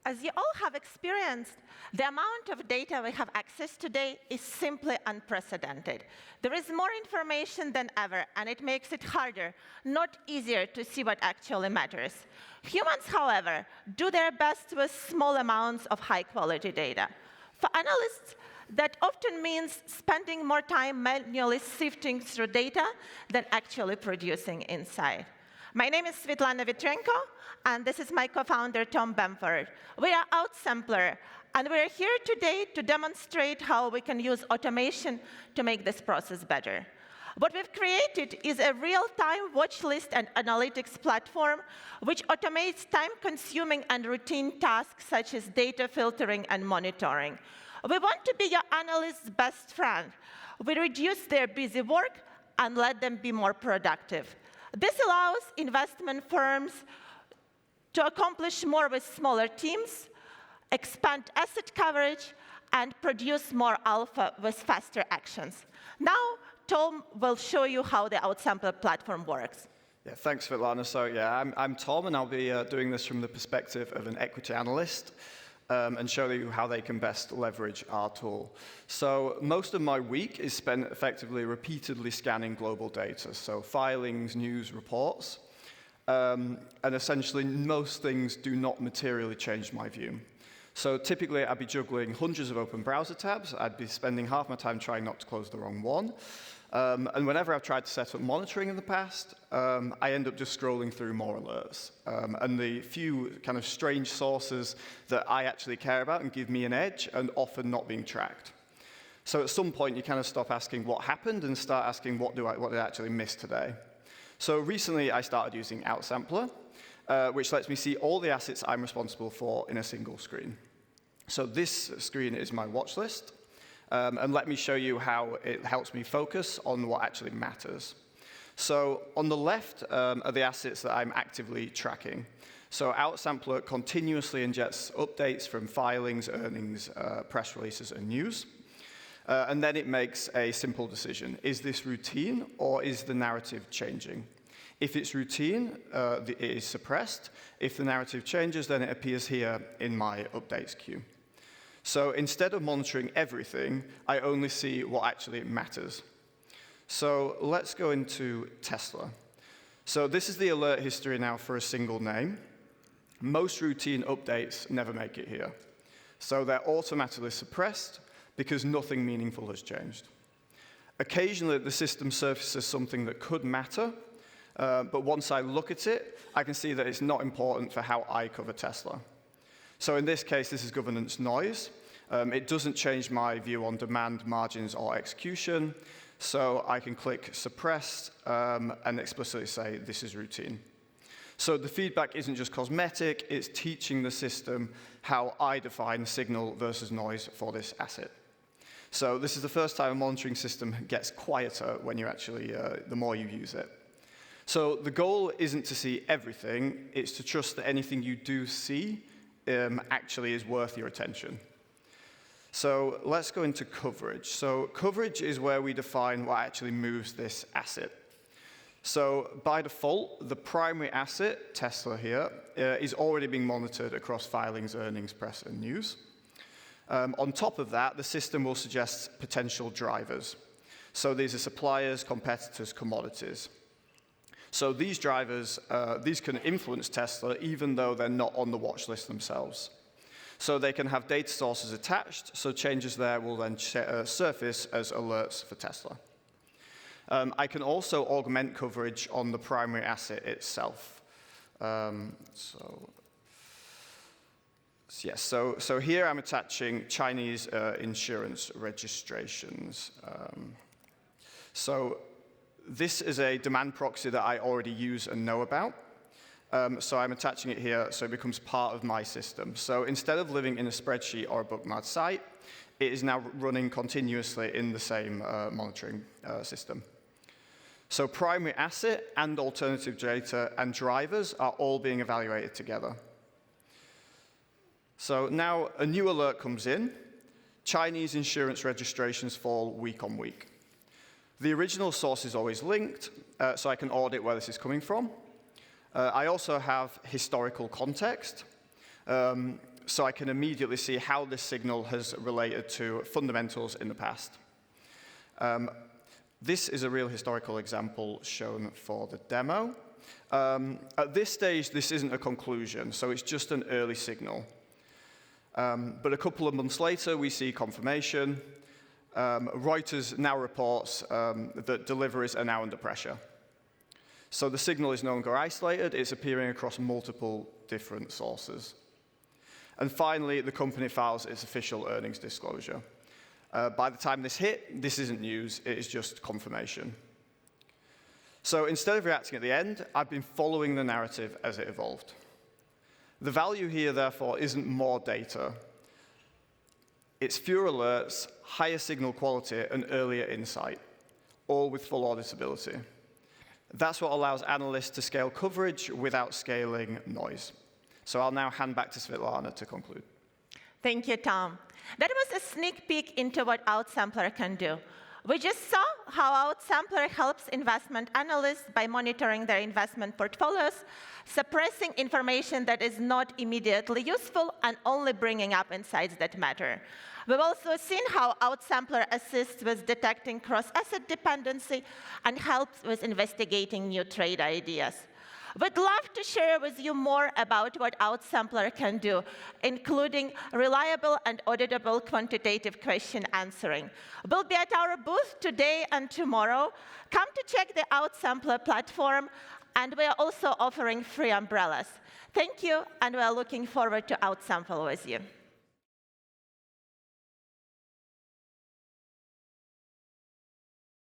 As you all have experienced, the amount of data we have access to today is simply unprecedented. There is more information than ever, and it makes it harder, not easier, to see what actually matters. Humans, however, do their best with small amounts of high-quality data. For analysts, that often means spending more time manually sifting through data than actually producing insight. My name is Svetlana Vitrenko, and this is my co-founder, Tom Bamford. We are Outsampler, and we're here today to demonstrate how we can use automation to make this process better. What we've created is a real-time watch list and analytics platform which automates time-consuming and routine tasks such as data filtering and monitoring. We want to be your analyst's best friend. We reduce their busy work and let them be more productive. This allows investment firms to accomplish more with smaller teams, expand asset coverage, and produce more alpha with faster actions. Now, Tom will show you how the Outsampler platform works. Yeah, thanks, Svetlana. So yeah, I'm Tom, and I'll be doing this from the perspective of an equity analyst and show you how they can best leverage our tool. So most of my week is spent effectively repeatedly scanning global data, so filings, news, reports. And essentially, most things do not materially change my view. So typically, I'd be juggling hundreds of open browser tabs. I'd be spending half my time trying not to close the wrong one. And whenever I've tried to set up monitoring in the past, I end up just scrolling through more alerts. And the few kind of strange sources that I actually care about and give me an edge are often not being tracked. So at some point, you kind of stop asking what happened and start asking what did I actually miss today. So recently, I started using Outsampler, which lets me see all the assets I'm responsible for in a single screen. So this screen is my watch list. And let me show you how it helps me focus on what actually matters. So on the left are the assets that I'm actively tracking. So Outsampler continuously ingests updates from filings, earnings, press releases, and news. And then it makes a simple decision. Is this routine, or is the narrative changing? If it's routine, it is suppressed. If the narrative changes, then it appears here in my updates queue. So instead of monitoring everything, I only see what actually matters. So let's go into Tesla. So this is the alert history now for a single name. Most routine updates never make it here. So they're automatically suppressed because nothing meaningful has changed. Occasionally, the system surfaces something that could matter, but once I look at it, I can see that it's not important for how I cover Tesla. So in this case, this is governance noise. It doesn't change my view on demand, margins, or execution. So I can click suppress and explicitly say this is routine. So the feedback isn't just cosmetic, it's teaching the system how I define signal versus noise for this asset. So this is the first time a monitoring system gets quieter when you actually, the more you use it. So the goal isn't to see everything, it's to trust that anything you do see actually is worth your attention. So let's go into coverage. So coverage is where we define what actually moves this asset. So by default, the primary asset, Tesla here, is already being monitored across filings, earnings, press, and news. On top of that, the system will suggest potential drivers. So these are suppliers, competitors, commodities. So these drivers, these can influence Tesla even though they're not on the watch list themselves. So they can have data sources attached, so changes there will then surface as alerts for Tesla. I can also augment coverage on the primary asset itself. So here I'm attaching Chinese insurance registrations. So this is a demand proxy that I already use and know about. So I'm attaching it here so it becomes part of my system. So instead of living in a spreadsheet or a bookmarked site, it is now running continuously in the same monitoring system. So primary asset and alternative data and drivers are all being evaluated together. So now a new alert comes in. Chinese insurance registrations fall week on week. The original source is always linked, so I can audit where this is coming from. I also have historical context. so I can immediately see how this signal has related to fundamentals in the past. This is a real historical example shown for the demo. At this stage, this isn't a conclusion, so it's just an early signal. But a couple of months later, we see confirmation. Reuters now reports that deliveries are now under pressure. So the signal is no longer isolated, it's appearing across multiple different sources. And finally, the company files its official earnings disclosure. By the time this hit, this isn't news, it is just confirmation. So instead of reacting at the end, I've been following the narrative as it evolved. The value here, therefore, isn't more data. It's fewer alerts, higher signal quality, and earlier insight, all with full auditability. That's what allows analysts to scale coverage without scaling noise. So I'll now hand back to Svetlana to conclude. Thank you, Tom. That was a sneak peek into what Outsampler can do. We just saw how Outsampler helps investment analysts by monitoring their investment portfolios, suppressing information that is not immediately useful, and only bringing up insights that matter. We've also seen how Outsampler assists with detecting cross-asset dependency and helps with investigating new trade ideas. We'd love to share with you more about what Outsampler can do, including reliable and auditable quantitative question answering. We'll be at our booth today and tomorrow. Come to check the Outsampler platform, and we are also offering free umbrellas. Thank you, and we are looking forward to Outsample with you.